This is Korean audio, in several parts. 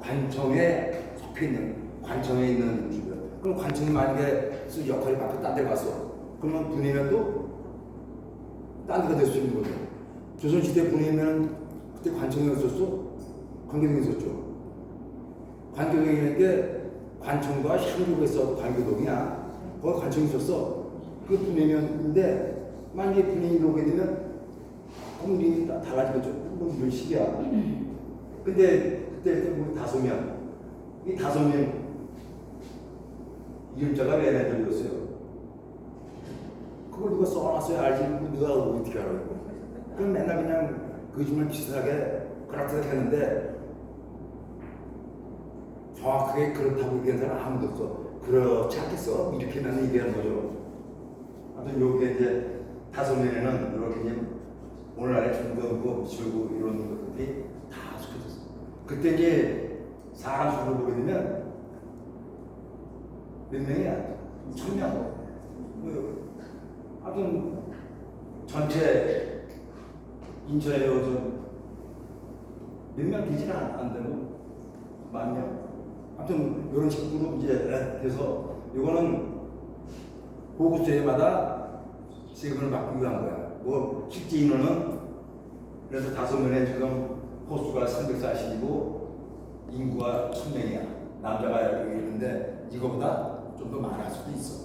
관청에 속해 있는, 관청에 있는 주변. 그럼 관청이 만약에 역할이 바뀌어 딴 데 갔어. 그러면 분해면도 딴 데가 될 수 있는 거죠. 조선시대 분해면 그때 관청이 없었어? 관교동이 있었죠. 관교동이게 관청과 향교가 있어도 관교동이야. 거기 관청이 있었어. 그 분해면인데 만약에 분해이 오게 되면 국민이 달라지겠죠. 뭐 이런 식이야. 근데 그때 우리 다소면, 이 다소면 이름자가 왜 내들렸어요? 그걸 누가 써놨어요? 알지? 누가 어떻게 알아요? 그럼 맨날 그냥 거짓말 비슷하게 그렇게 했는데 정확하게 그렇다고 얘기하는 사람 아무도 없어. 그렇지 않겠어? 이렇게 나는 얘기하는 거죠. 아무튼 요게 이제 다소면에는 이렇게 이제 오늘날의 중국어, 미술고 이런 것들이 다 속해졌어. 그때 이제 사람 수를 보게 되면 몇 명이야? 1000명. 아무튼 전체 인천에 요즘 몇 명 되지는 않는데 10,000명. 아무튼 이런 식으로 이제 돼서 이거는 보고서마다 세금을 받기 위한 거야. 뭐 실제 인원은 그래서 다소면에 지금 호수가 340이고 인구가 1000명이야. 남자가 여기 있는데 이거보다 좀 더 많을 수도 있어.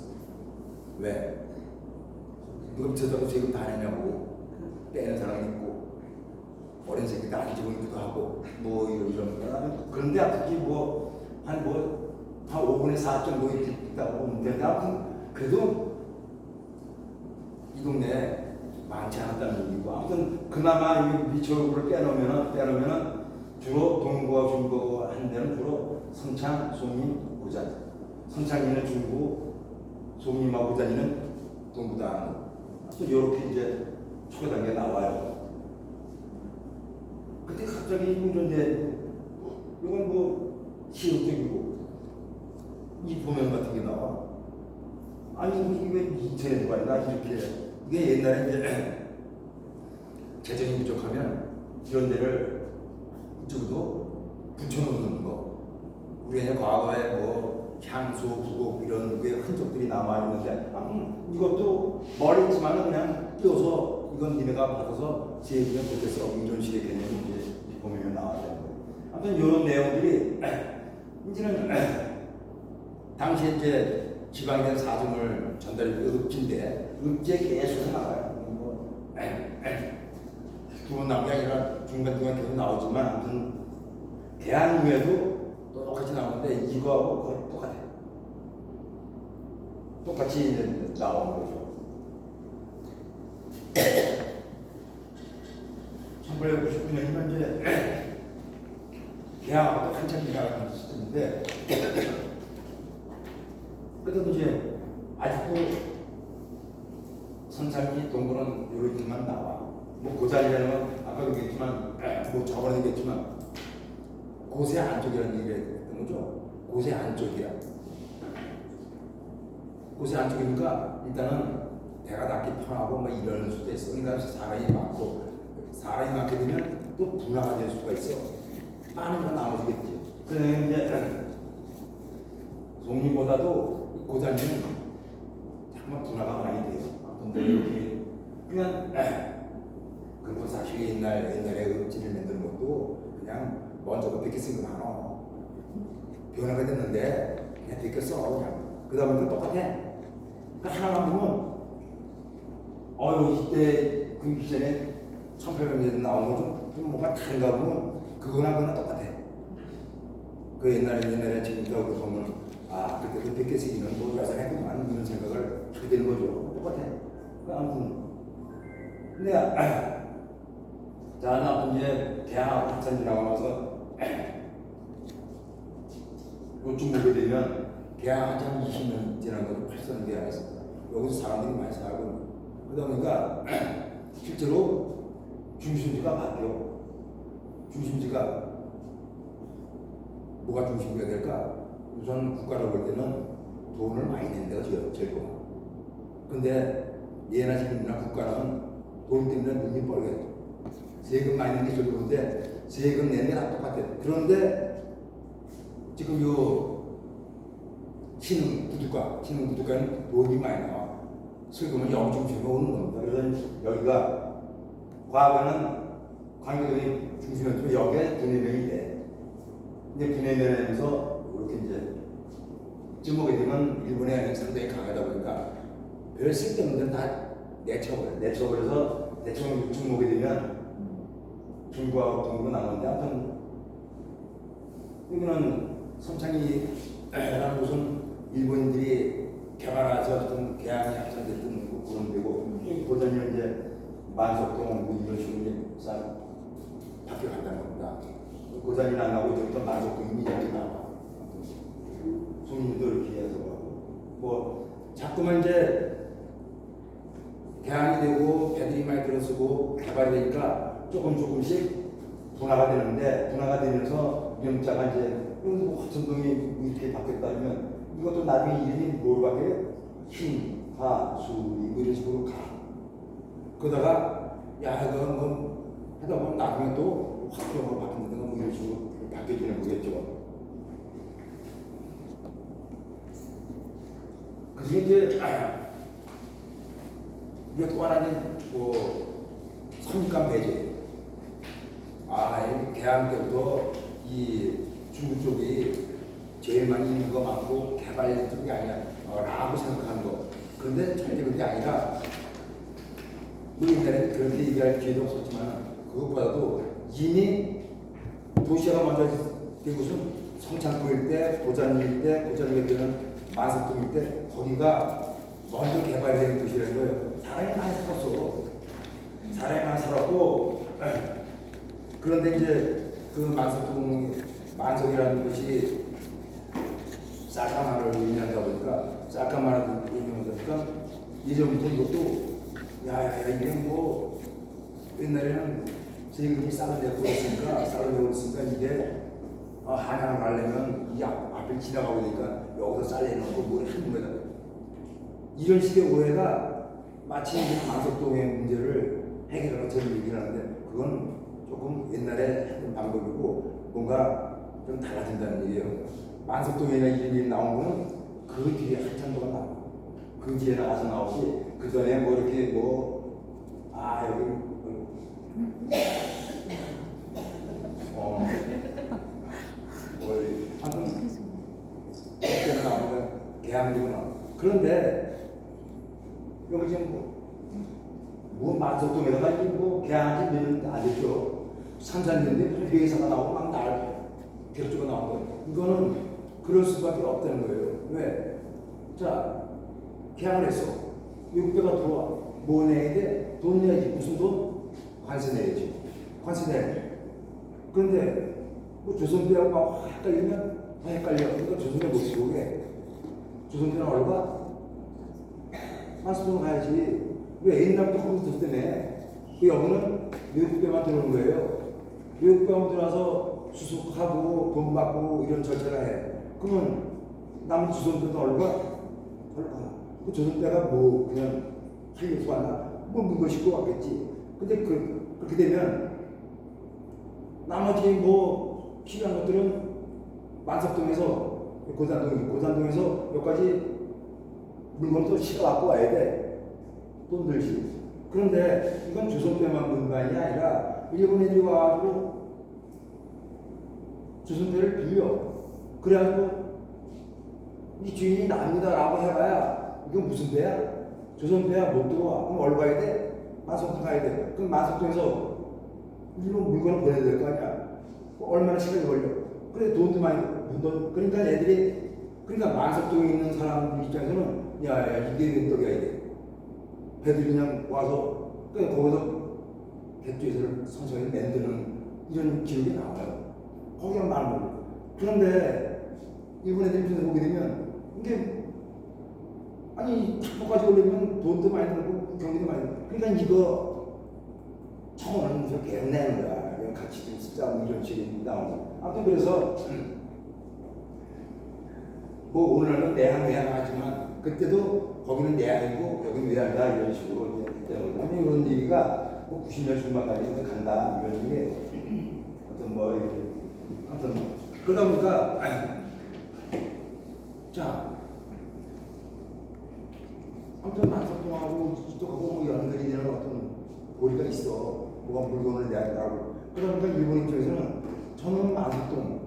왜? 누가 밑에다가 세금 다 내냐고 빼는 사람이 있고 어린 새끼 다 뒤지고 있기도 하고 뭐 이런 그런데 아프지 한 5분의 4 정도 있다고 보면 되는데 아무튼 그래도 이 동네에 많지 않았다는 얘기고 아무튼 그나마 이 미추홀구를 빼놓으면은 주로 동구와 중구 한 데는 주로 성창, 송림, 고잔. 성창리는 중구, 송림하고 고잔이는 동구다. 이렇게 이제 초기 단계 나와요. 그때 갑자기 이제 이건 뭐 시력적이고 이 보면 같은 게 나와. 아니 이게 왜 인천에 들어가 있나 이렇게. 이게 옛날에 이제 재정이 부족하면 이런 데를 이쪽으로 붙여놓는 거. 우리가 과거에 뭐 향수, 부곡 이런 게 흔적들이 남아 있는데 이것도 멀리 있지만 그냥 띄워서 이건 니네가 받아서 세금을 그렇게 써 이런 식의 개념이 이제 보면 나와요. 아무튼 이런 내용들이 이제는 당시에 이제 지방에 대한 사정을 전달해 읍지인데 읍지에 계속 나와요. 두 번 나온 게 아니라 중간중간 계속 나오지만 아무튼 대한 후에도 똑같이 나오는데 이거하고 거의 똑같아요. 똑같이 이제 나오는 거죠. 1999년이면 이제 계약하고 한참 계약하는 시점인데 그래도 이제 아직도 선상이 동굴은 이렇게만 나와. 뭐 고자리라는 건 아까도 얘기했지만 뭐 저번에 얘기했지만 고세 안쪽이라는 얘기가 했던 거죠. 고세 안쪽이야. 고세 안쪽이니까 일단은 배가 닿기 편하고 뭐 이럴 수도 있어. 그러니까 사람이 많게 되면 또 분화가 될 수가 있어. 많은 건 나머지겠지. 그래서 이제 송리보다도 고자리는 정말 분화가 많이 돼요. 근데 이렇게 그냥 그리고 사실 옛날에 읍지를 만드는 것도 그냥 먼저가 베껴 쓴 거 많아. 변화가 됐는데 그냥 베껴 써 그냥. 그러다 보니까 똑같아. 그러니까 하나만 보면 이때 그 이전에 1800년대 나온 거 좀 뭔가 다른가 보면 그거나 똑같아. 그 옛날에 지금도 보면 그때도 베껴 쓰기는 뭐 여전했구만 이런 생각을 하게 되는 거죠. 똑같아. 아무튼 근데 자, 나 이제 대학 학생이 나와서 요즘 보게 되면 대학 한참 20년 지난 거죠. 8선 대학에서 여기서 사람들이 많이 살고 그러다 보니까 실제로 중심지가 바뀌어. 중심지가 뭐가 중심지가 될까? 우선 국가로 볼 때는 돈을 많이 낸 데가 제일 좋아. 근데 예나 지금이나 국가는 돈 때문에 눈이 뻘게 세금 많이 내는 게 좋은데 세금 내는 게 다 똑같아. 그런데 지금 요 신흥 구두가는 돈이 많이 나와. 슬금은 0.7가 오는 겁니다. 그래서 여기가 과거는 광교동이 중심이었지만 여기에 분해면이 돼. 근데 분해면에서 이렇게 이제 ጭ먹게 되면 일본에 상당히 강하다 보니까 별 쓸데없는 데는 다 내쳐버려서 대충 ጭ먹게 되면 중국하고 동으로 나오는데 아무튼 여기는 선창이라는 곳은 일본인들이 개발해서 어떤 개항이 확산됐던 그런 데고 고전이 이제 만석동 뭐 이런 식으로 이제 싹 바뀌어간다는 겁니다. 고전이 안 나오고 저기서 만석동이 이렇게 나와. 손님도 이렇게 해서 뭐 자꾸만 이제 개항이 되고 배들이 많이 들어서고 개발이 되니까 조금씩 분화가 되면서 명자가 이제 화천동이 이렇게 바뀌었다면 이것도 나중에 이름이 뭘 바뀌어요? 흰, 화, 수, 뭐 이런 식으로 가. 그러다가 야 이거 뭐 하다 보면 나중에 또 화평으로 바뀐다든가 뭐 이런 식으로 바뀌어지는 거겠죠. 그게 이제 이게 또 하나는 뭐 선입관 배제. 개항 때부터 이 중국 쪽이 제일 많이 인구가 많고 개발 쪽이 아니야 라고 생각하는 거. 그런데 절대 그게 아니라 뭐 옛날에 그렇게 얘기할 기회도 없었지만 그것보다도 이미 도시화가 먼저 되고선 성창포일 때, 고잔일 때, 고잔일 때는 만석동일 때 거기가 먼저 개발된 도시라는 거예요. 사람이 많이 살았고 그런데 이제 그 만석이라는 것이 쌀가마를 의미한다 보니까 쌀가마를 의미하다 보니까 예전부터 이것도 이게 뭐 옛날에는 세금이 쌀을 내고 있으니까 이게 한양을 가려면 이 앞을 지나가고 있으니까 여기서 쌀 내놓고 뭘 하는 거다. 이런 식의 오해가 마치 만석동의 문제를 해결하는 저런 얘기를 하는데 그건 조금 옛날에 했던 방법이고 뭔가 좀 달라진다는 얘기예요. 만석동이나 이름이 나온 거는 그 뒤에 한참 동안 나오고 그 뒤에 나오지 그 전에 뭐 이렇게 여기 아무튼 그때는 나오는 개항이구나. 그런데 여기 지금 뭐 만석동에다가 뭐 개항이 되는 안 됐죠. 산산인데 회사가 나오고 막 결주가 나온 거예요. 이거는 그럴 수밖에 없다는 거예요. 왜? 자, 개항을 했어. 외국배가 들어와. 뭐 내야 돼? 돈 내야지. 무슨 돈? 관세 내야지. 관세 내. 그런데 뭐 조선배하고 막 헷갈리면 더 헷갈려. 그러니까 조선배 못 쓰고 게. 조선배는 얼마? 만석동 가야지. 왜 옛날부터 거기서 썼다며. 그 여기는 외국배만 들어오는 거예요. 외국배만 들어와서 수속하고 돈 받고 이런 절차를 해. 그러면 남은 조선배도 얼마? 그 조선배가 뭐 그냥 살려서 왔나? 뭐 물건 싣고 왔겠지. 근데 그렇게 되면 나머지 뭐 필요한 것들은 만석동에서 고산동에서 몇 가지 물건도 실어갖고 와야 돼. 돈 들지. 그런데 이건 조선배만 물건이 아니라 일본 애들이 와가지고 조선배를 빌려. 그래가지고 이 주인이 납니다라고 해봐야 이건 무슨 배야? 조선배야 못 들어와. 그럼 어디 가야 돼? 만석동 가야 돼. 그럼 만석동에서 일본 물건을 보내야 될 거 아니야? 얼마나 시간이 걸려? 그래 돈도 많이 그러니까 애들이 만석동에 있는 사람 입장에서는 야 이게 웬 떡이야 이게. 배들이 그냥 와서 거기서 갯주에서를 선생이 만드는 이런 기록이 나와요. 거기가 많은 거고. 그런데 일본 애들이 보게 되면 이게 탁보까지 올리면 돈도 많이 들고 경비도 많이 들고. 그러니까 이거 청원은 저 계속 내는 거야. 같이 좀 쓰자 이런 식이 나오는 거야. 아무튼 그래서 뭐 오늘은 내항 하지만 그때도 거기는 내항이고 여기는 외항이다 이런 식으로 이제 이런 얘기가 뭐 90년 중반까지 간다 이런 게 어떤 뭐 이렇게 아무튼 그러다 보니까 자, 아무튼 만석동하고 이쪽하고 뭐 연결이 되는 어떤 고리가 있어. 뭐가 물건을 내야 된다고. 그러니까 일본 입장에서는 저는 만석동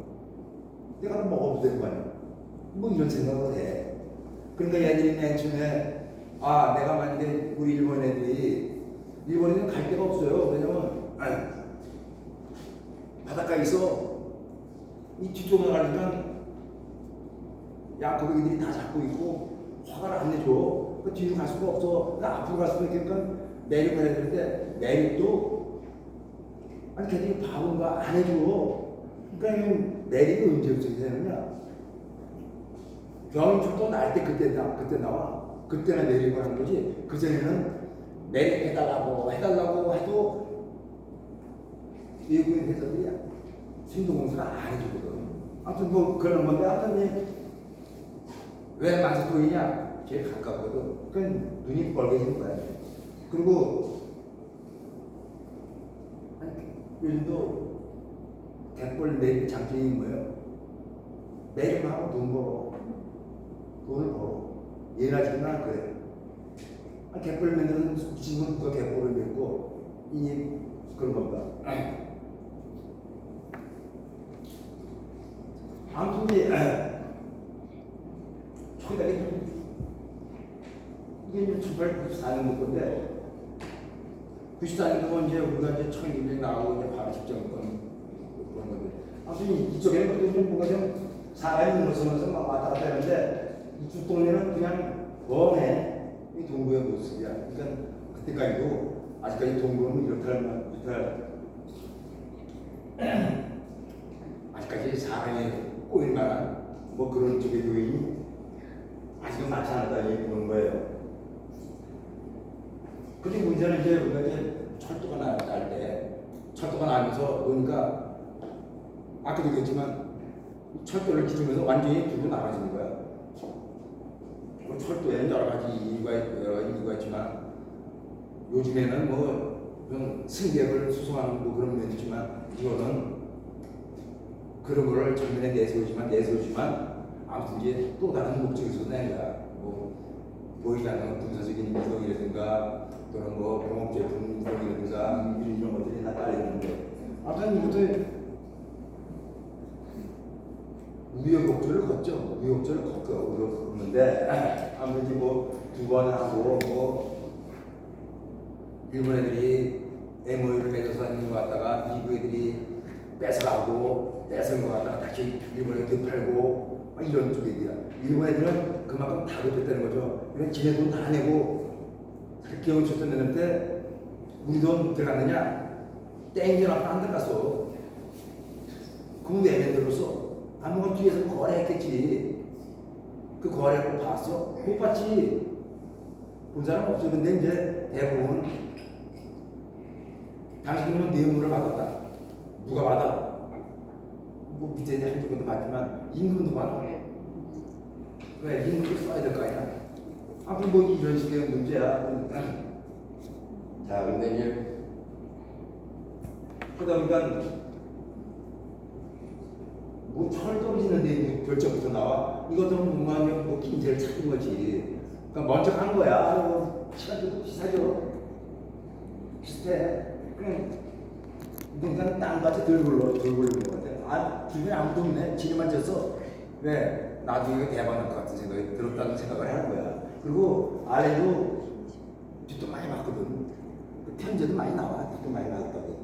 내가 먹어도 되는 거 아니야. 뭐 이런 생각을 해. 그러니까 얘들이 맨 처음에 내가 만약에 우리 일본 애들이 일본에는 갈 데가 없어요. 왜냐면 바닷가에 있어. 이 뒤쪽으로 가니까 거기들이 다 잡고 있고 화가 안 내줘. 그 뒤로 갈 수가 없어. 나 앞으로 갈 수가 있으니까 매립을 해야 되는데 매립도 걔들이 바본가 안 해줘. 그러니까 매립이 언제부터 되느냐? 경인철도 날 때 그때 나와. 그때는 매립을 하는 거지. 그 전에는 매립해달라고 해도 외국인 회사들이 신도공사가 안 해주거든. 아무튼 뭐 그런 건데 하여튼 왜 만석동이냐? 제일 가깝거든. 그건 눈이 뻘개지는 거야. 그리고 요즘도 갯벌 매립 장점이 뭐예요? 매립하고 돈을 벌어. 예나 지금은 그래. 갯벌 매는 지금은 누가 갯벌을 맺고 그런 겁니다. 아무튼 이게 1894년 건데 94년도면 이제 우리가 이제 청일이 나오고 이제 바로 집정권 그런 건데 아무튼 이쪽에는 좀 뭔가 좀 사람이 무서워서 막 왔다 갔다 하는데 이쪽 동네는 그냥 뻔해. 이 동구의 모습이야. 그러니까 그때까지도 아직까지 동구는 이렇게 아직까지 사람이 꼬일 만한 뭐 그런 쪽의 요인이 아직은 많지 않았다는 보는 거예요. 근데 문제는 이제 우리가 이제 철도가 날 때 철도가 나면서 보니까 아까도 얘기했지만 철도를 기준으로 완전히 두고 나가지는 거야. 뭐 철도에는 여러 가지 이유가 있지만 요즘에는 뭐 그런 승객을 수송하는 뭐 그런 면이 있지만 이거는 그런 거를 전면에 내세우지만 아무튼 이제 또 다른 목적에서 낸 거야. 뭐 보이지 않는 군사적인 이동이라든가 또는 뭐 공업제품 이동이라든가 이런 것들이 다 딸려 있는데 아무튼 이것도 우여곡절을 걷죠. 우여곡절을 걷는데 아무튼 뭐 두 번 하고 뭐 일본 애들이 MOU를 맺어서 하는 거 같다가 미국 애들이 뺏어가고 뺏은 거 같다가 다시 일본 애들 팔고 이런 쪽 애들이야. 일본 애들은 그만큼 다 갚았다는 거죠. 그냥 지네 돈 다 내고 기업 줬던 애들한테 우리 돈 들어갔느냐? 땡겨놨다 안 들어갔어. 그럼 왜 애들로서 아무건 뒤에서 거래했겠지. 그 거래를 봤어? 못 봤지. 본 사람 없어. 근데 이제 대부분 당신은 뇌물을 받았다. 누가 받아? 뭐 밑에 한두 번도 받지만 임금도 받아. 왜? 임금도 써야 될 거 아니야? 아무튼 뭐 이런 식의 문제야. 자, 근데 이제 그러다 보니까 뭐 철도 짓는데 결정부터 나와. 이것도 뭔가 뭐 김제를 찾은 거지. 그러니까 먼저 간 거야. 뭐 시간도 비싸죠. 비슷해. 그러니까 땅같이 덜 굴러는 것 같아. 주변에 아무도 없네. 지네만 졌어. 왜? 나도 이거 대박 날 것 같은 생각이 들었다는 생각을 하는 거야. 그리고 아래도 뒷도 많이 봤거든. 그 편제도 많이 나와. 뒷도 많이 나왔다고.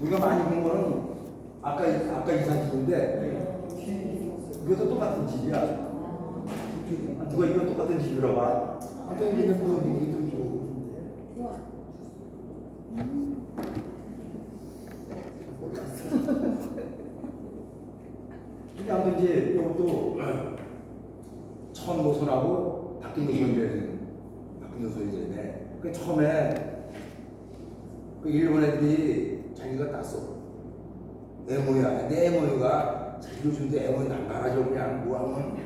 우리가 많이 본 거는 아까 이산 집인데 이것도 똑같은 집이야. 누가 이거 똑같은 집이라고 봐. 아까 얘는 뭐 얘기도 좋은데. 근데 아무튼 이제 이것도 처음 노선하고 바뀐 노선이네. 그 처음에 그 일본 애들이 자기가 땄어. MOU야. 내 MOU가 요즘도 MOU 나가가지고 그냥 뭐하면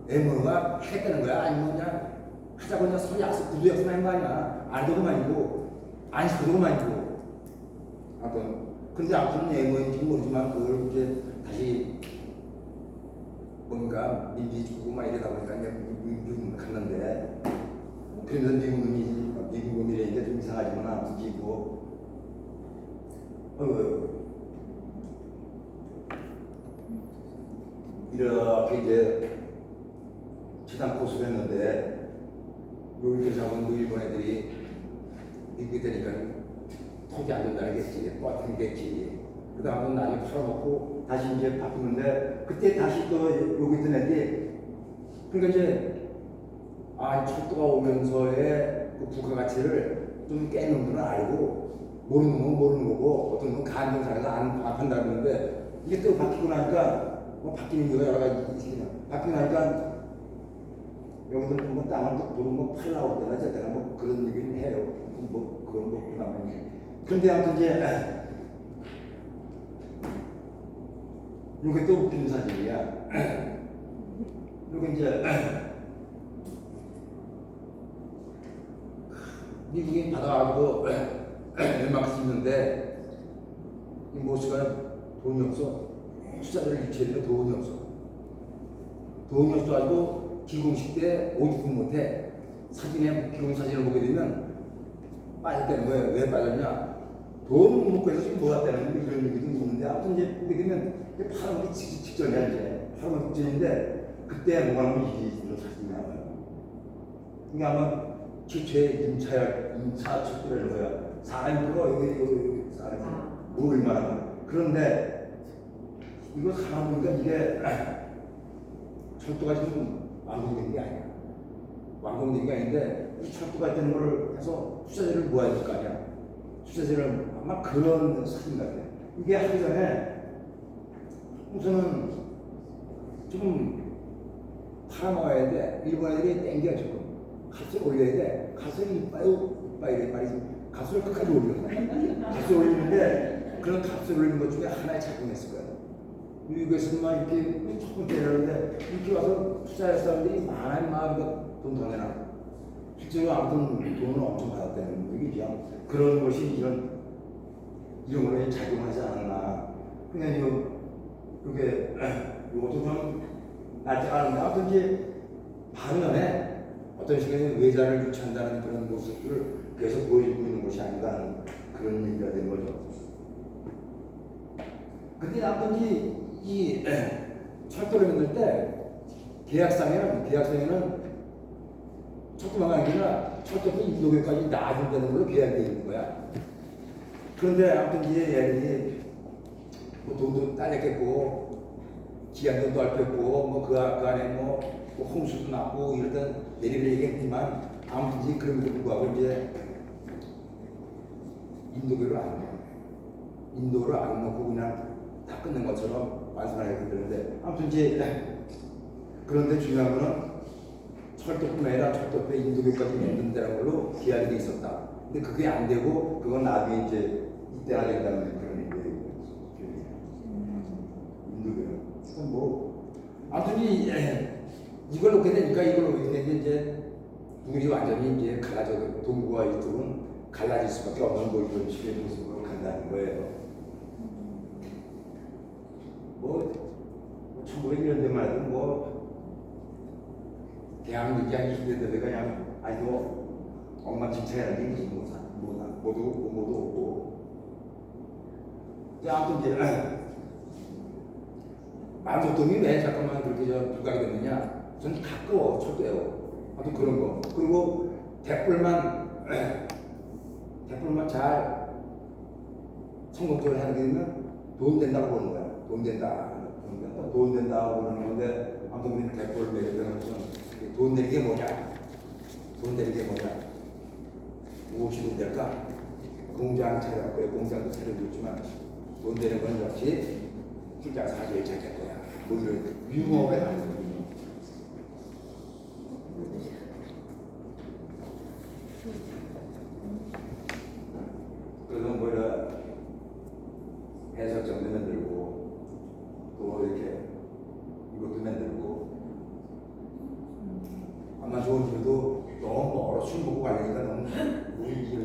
MOU가 했다는 거야. 아니면 그냥 하자고 그냥 서로 약속, 구두 약속하는 거 아니야. 안 되고만 있고, 안 시켜도만 있고. 아무튼 근데 아무튼 예모인지 모르지만 그걸 이제 다시 뭔가 민지 주고 막 이러다 보니까 이제 미국 갔는데 그러면서 미국 놈이라니까 좀 이상하지만 아무튼 뭐 이렇게 이제 최단 코스를 했는데 여기 잡은 그 일본 애들이 미국에 되니까 톡이 안 된다겠지, 또 같은 겠지. 그 다음은 나중에 팔아먹고 다시 이제 바꾸는데 그때 다시 또 여기 있던 애들이 그러니까 이제 철도가 오면서의 그 부가 가치를 좀 깨는 놈들은 알고 모르는 건 모르는 거고 어떤 건 간동상에서 안 판다 그러는데 이게 또 바뀌고 나니까 뭐 바뀌는 이유가 여러 가지 있으냐. 바뀌고 나니까 여기들 뭐 땅을 또 보는 뭐 팔라고 때나 저때나 뭐 그런 얘기는 해요. 뭐 그런 거 그나마. 그런데 아무튼 이제 이게 또 웃기는 사실이야. 이게 이제 미국인 받아가지고 웬만큼 있는데 이 모씨가 돈이 없어. 투자를 유치했는데 돈이 없어. 돈이 없어가지고 기공식 때 오죽분 못해. 사진에 기공사진을 보게 되면 빠졌다는 거예요. 왜 빠졌냐? 돈 못 구해서 지금 모았다는 이런 얘기도 있는데 아무튼 이제 보게 되면 팔아먹기 직전이야 이제. 팔아먹기 직전인데 그때 뭐가 나면 이런 사진이 나와요. 이게 아마 최초의 임차 척도라는 거야. 사람이 들어 여기 사람이 뭐 얼마나. 그런데 이거 가만 보니까 이게 철도가 지금 완공된 게 아니야. 완공된 게 아닌데 이 철도가 되는 걸 해서 투자자를 모아야 될 거 아니야. 투자자를 아마 그런 사진 같아. 이게 하기 전에 우선은 좀 팔아먹어야 돼. 일본 애들이 땡겨 지금. 값을 올려야 돼. 값을 이빨이 말이지. 값을 끝까지 올려. 값을 올리는데 그런 값을 올리는 것 중에 하나에 작용했을 거야. 미국에서만 이렇게 첫 번째 이러는데 이렇게 와서 투자할 사람들이 많아야 돈 더 내나. 실제로 아무튼 돈을 엄청 받았다는 얘기죠. 그런 것이 이런 거에 작용하지 않았나. 그냥 이게 이것도 좀 날짜가 아닌데 아무튼 이제 바로 전에 어떤 시간에 외자를 유치한다는 그런 모습을 계속 보여주고 있는 것이 아닌가 하는 그런 얘기가 된 거죠. 근데 아무튼 이 철도를 만들 때 계약상에는 철도만 아니라 철도도 인도교까지 놔준다는 걸로 계약되어 있는 거야. 그런데 아무튼 이제 얘들이 뭐 돈도 딸렸겠고 기한도 넓혔고 뭐 그 안에 뭐 홍수도 났고 이러던 내리를 얘기했지만 아무튼 그럼에도 불구하고 이제 인도교를 안 넣어. 인도를 안 넣고 그냥 다 끝낸 것처럼 완성하게 되는데 아무튼 이제 그런데 중요한 거는 철도뿐 아니라 철도에 인도교까지 만든다는 걸로 계약이 돼 있었다. 근데 그게 안 되고 그건 나중에 이제 이때가 된다는 그런 얘기예요. 인도교는 뭐 아무튼 이걸 놓게 되니까 이제 우리 완전히 이제 갈라져 동구와 이쪽은 갈라질 수밖에 없는 뭐 이런 식의 모습으로 간다는 거예요. 뭐 1900년대만 해도 뭐 대한민국이 한 20년대가 그냥 아니도 엉망진창이라는 게 모두 없고. 아무튼 이제 만석동이 왜 잠깐만 그렇게 부각이 됐느냐? 전 가까워 철도예요. 아무튼 그런 거. 그리고 대뿔만 잘 성공적으로 하게 되면 돈 된다고 보는 거야. 돈 된다고 그러는 건데 아무튼 우리는 대뿔 매력은 돈 내는 게 뭐냐? 무엇이 돈 될까? 공장 차려갖고 공장도 차려줬지만 돈 되는 건 역시 출장 사실 잘될 거야. 뭐 이런 유머에 가는 거거든요. 그래서 뭐 이런 해석정도 만들고 또 이렇게 이것도 만들고 아마 좋은 집도 너무 멀어 술 먹고 가려니까 너무 우리 집은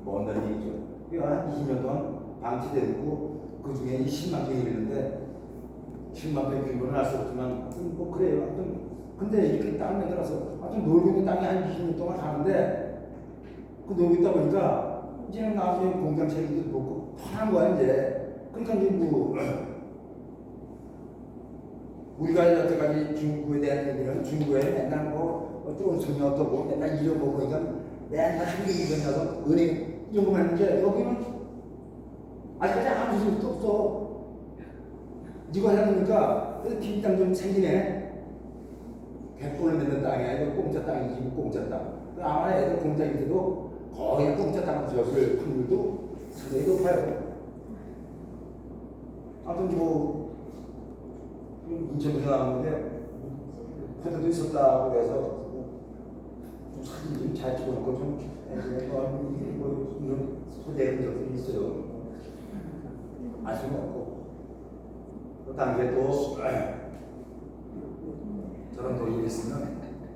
먼 데는 있죠. 한 20년 동안 방치되고 그 중에 10만 평이 있는데 10만 평 규모는 알 수 없지만 하여튼 뭐 그래요. 하여튼 근데 이렇게 땅 만들어서 하여튼 놀고 있는 땅이 한 20년 동안 사는데 그 놀고 있다 보니까 이제는 나중에 공장 차리기도 먹고 편한 거야 이제. 그러니까 이제 뭐 우리가 여태까지 중국에 대한 얘기는 중국에 맨날 뭐 어떤 소녀 어떠고 맨날 잃어먹으니까 맨날 한국에 가서 은행 이런 거만 했는데 여기는 아직까지 아무 소식도 없어. 이거 하다 보니까 빈 땅 좀 생기네. 100돈을 내는 땅이 아니고 공짜 땅이지 공짜 땅. 아마 애들 공장인데도 거의 공짜 땅 줬을 확률도 상당히 높아요. 아무튼 뭐 인천에서 나왔는데 호텔도 있었다고 해서 좀 사진 좀 잘 찍어놓고 좀 이런 소재한 적들이 있어요. 알 수는 없고 그 당시에 또 저런 돈이 있으면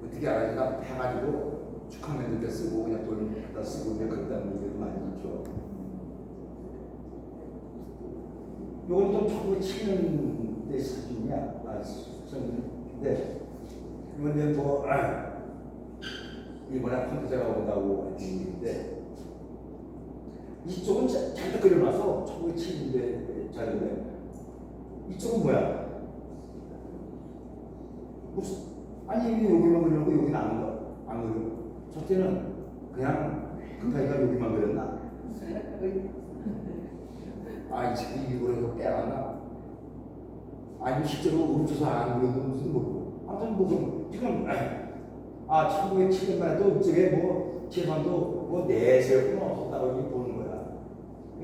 어떻게 알아야 해가지고 축하맨들 때 쓰고 그냥 돈 갖다 쓰고 그랬다는 얘기도 많이 있죠. 요건 또 1907년대 사진이야. 근데 이건 이제 뭐 이번에 컴퓨터가 온다고 했는데 이쪽은 잔뜩 그려놔서 1907년대 자료인데 이쪽은 뭐야? 무슨 아니 여기만 그려놓고 여기는 안 그려. 첫째는 그냥 급하니까 여기만 그렸나? 이 책이 일부러 빼왔나? 아니 실제로 멈춰서 안 그려도 무슨 뭐 아무튼 뭐 지금 1907년만에 또 이쪽에 뭐 재산도 뭐 내세우고 없었다고 이렇게 보는 거야.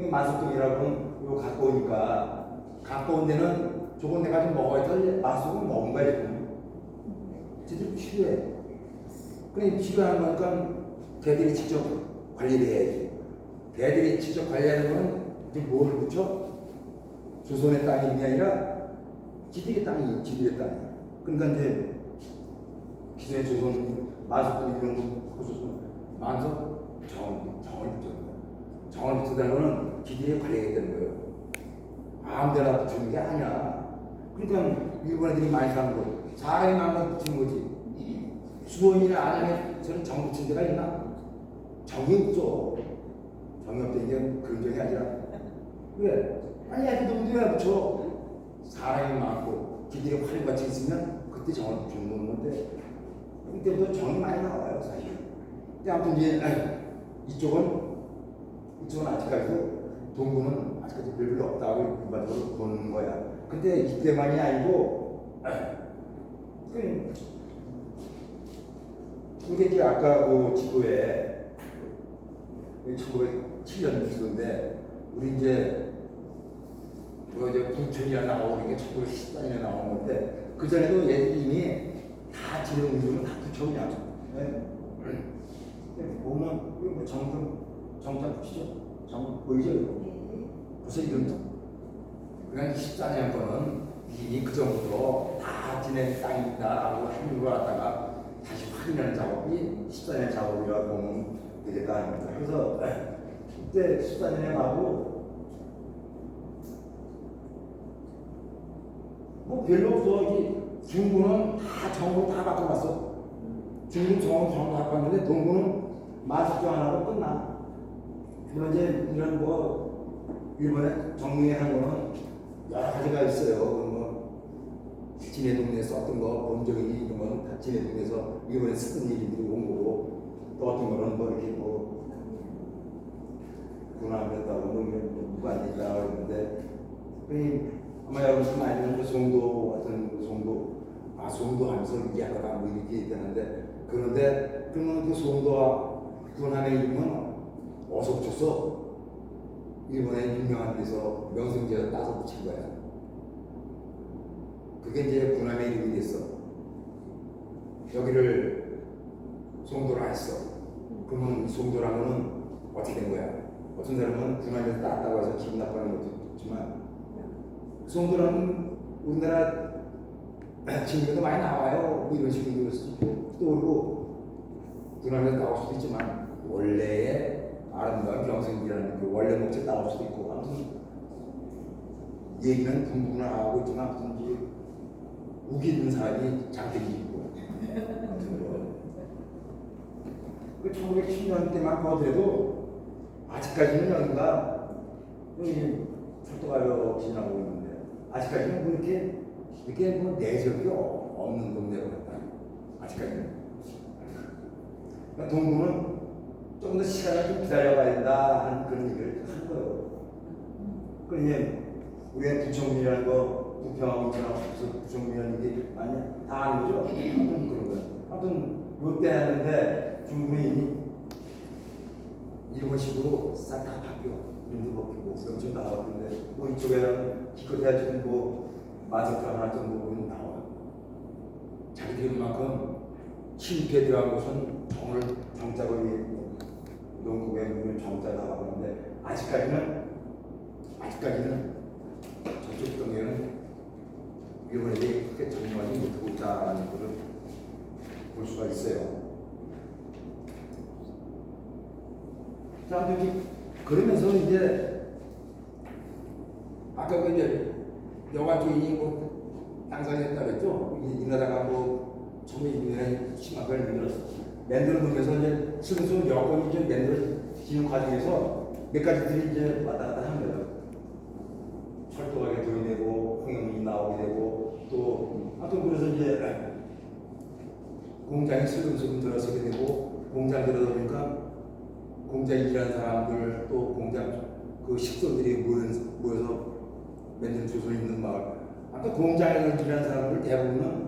만석동이라고는 요 갖고 오니까 갖고 온 데는 저건 내가 좀 먹어야 돼. 만석은 먹은 거야 지금. 제대로 치료해. 그래 치료하는 거니까 걔들이 직접 관리를 해야지. 걔들이 직접 관리하는 건 이제 뭘 붙여? 조선의 땅이 있는 게 아니라 지들의 땅이 지들의 땅이야. 그러니까 이제 기존의 조선 만석동 이런 거 보셔서 만석 정을 붙였다. 정을 붙였다는 거는 지들의 관리가 되는 거예요. 아무데나 붙이는 게 아니야. 그러니까 일본 애들이 많이 사는 거 사람이 마음만 붙이는 거지. 수원이나 안양에서는 정 붙인 데가 있나? 정이 없죠. 정이 없다는 게 그런 적이 아니라 왜? 아니 애들도 왜 붙여? 사람이 많고 기대에 활같이 있으면 그때 정을 붙이는 건데 그때부터 정이 많이 나와요 사실. 근데 아무튼 이제 이쪽은 아직까지도 동구는 아직까지 별로 없다고 일반적으로 보는 거야. 근데 이때만이 아니고 근데 이제 아까 그 지도에 1907년 지도인데 우리 이제 부천이나 나오는 게 1914년에 나온 건데 그 전에도 얘들이 이미 다 지도 운동을 다 붙여오냐. 보면 뭐 정자 붙이죠. 정 보이죠? 벌써 이런 그러니까 14년 거는 이미 그 전부터 다 지낸 땅이 있다라고 확인을 하다가 다시 확인하는 작업이 14년 작업이라고 보면 되겠다 아닙니까? 그래서 그때 14년에 가고 뭐 별로 없어. 중구는 다 정으로 다 바꿔놨어. 중구 정으로 다 바꿨는데 동구는 마석정 하나로 끝나. 그런 이제 이런 뭐 일본에 정리한 거는 여러 가지가 있어요. 뭐 지네 동네에 썼던 거 본적이 이런 거는 다 지네 동네에서 일본에 쓰던 일들이 온 거고 또 어떤 거는 뭐 이렇게 뭐 군함이었다고 뭐 누가 안 됐다고 그러는데 아마 여러분들 많이 듣는 송도 같은 송도 하면서 얘기하다가 뭐 이렇게 되는데 그런데 그러면 그 송도와 군함의 이름은 어디서 붙였어? 일본의 유명한 데서 명성지에서 따서 붙인 거야. 그게 이제 군함의 이름이 됐어. 여기를 송도로 했어. 그러면 송도라면은 어떻게 된 거야? 어떤 사람은 군함에서 땄다고 해서 기분 나빠하는 것도 있지만 송도라는 우리나라 친구도 많이 나와요. 뭐 이런 식으로 또 그리고 군함에서 나올 수도 있지만 원래의 아름다운 경생기라는 그 원래 목적 나올 수도 있고 아무튼 얘기는 분분을 하고 있지만 아무튼 이제 우기는 사람이 장땡이 있고 아무튼 그 1910년 때만 보더라도 아직까지는 여기가 여기 철도가로 지나고 있는데 아직까지는 뭐 이렇게 뭐 내적이 없는 동네로 갔다. 아직까지는. 그러니까 동구는 좀 더 시간을 좀 기다려봐야 된다 하는 그런 얘기를 한 거예요. 그러니 우리가 부총리라는 거 부평하고 인천하고 부총리라는 게 아니 다 아는 거죠. 아무튼 그런 거예요. 아무튼 롯데 하는데 중국이 이런 식으로 싹 다 바뀌어. 이름도 바뀌고 엄청 다 바뀌는데 뭐 이쪽에는 기껏해야 지금 뭐 마석표 하나 정도는 나와. 자기들이 그만큼 침입해 들어간 곳은 정자로 농구에 있는 정자가 나왔는데 아직까지는 저쪽 경우에는 일본에게 그렇게 정리하지 못하고 있다는 것을 볼 수가 있어요. 자, 그러면서 이제 아까 그 이제 여관 주인이 뭐 땅살이 했다 그랬죠. 이나라가 뭐 처음에 유명한 심각하게 만들어 놓으면서 이제 슬슬 여건이 이제 만들어지는 과정에서 몇 가지들이 이제 왔다 갔다 한 거예요. 철도가 개통이 되고 홍역이 나오게 되고 또 하여튼 그래서 이제 공장이 슬금슬금 들어서게 되고 공장 들어다 보니까 공장에 일하는 사람들 또 공장 그 식소들이 모여서 맨날 조선에 있는 마을. 아까 공장에서 일하는 사람들 대부분은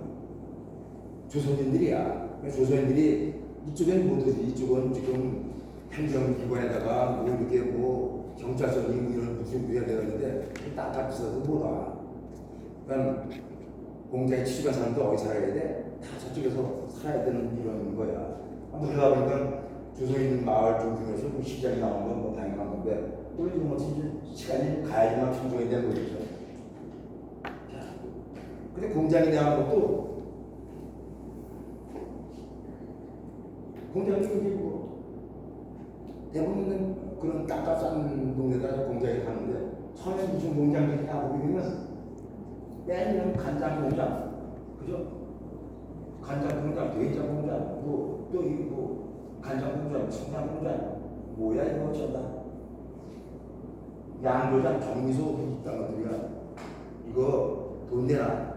조선인들이야. 조선인들이 이쪽에는 못 오지. 이쪽은 지금 행정기관에다가 뭐 이렇게 뭐 경찰서니 뭐 이런 무슨 부여가 되는데 딱딱 있어서 못 와. 그러니까 공장에 취직한 사람도 어디 살아야 돼? 다 저쪽에서 살아야 되는 이런 거야. 그러다 보니까 조선에 있는 마을 중에서 뭐 시장이 나오는 건 뭐 당연한 건데 또 이제 뭐 시간이 가야지만 충족이 되는 거죠. 근데 공장에 대한 것도 공장이 이제 뭐 대부분은 그런 땅값 싼 동네다 공장에 가는데 처음에 무슨 공장이냐 보면 매년 간장 공장, 그죠? 간장 공장, 돼지장 공장, 또 이 뭐 간장 공장, 청장 공장, 뭐야 이거 어쩐다? 양조장, 정미소 있다는 것들이야. 이거 돈 내라.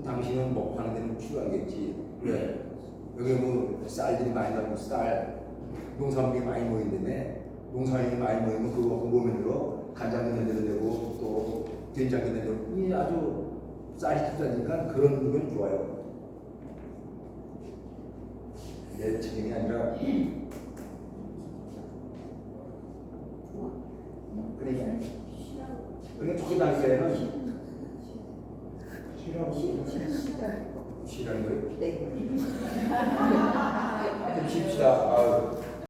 당신은 먹고 사는 데는 필요하겠지. 왜? 여기 뭐 쌀들이 많이 나고 쌀 농산물이 많이 모인다며. 농산물이 많이 모이면 그거 보면으로 간장 넣는 데도 되고 또 된장 넣는 데도 이 아주 쌀이 비싸니까 그런 건 좋아요. 내 책임이 아니라 그러니까 초기 단계에는 쉬라는 거예요? 네. 좀 쉽시다.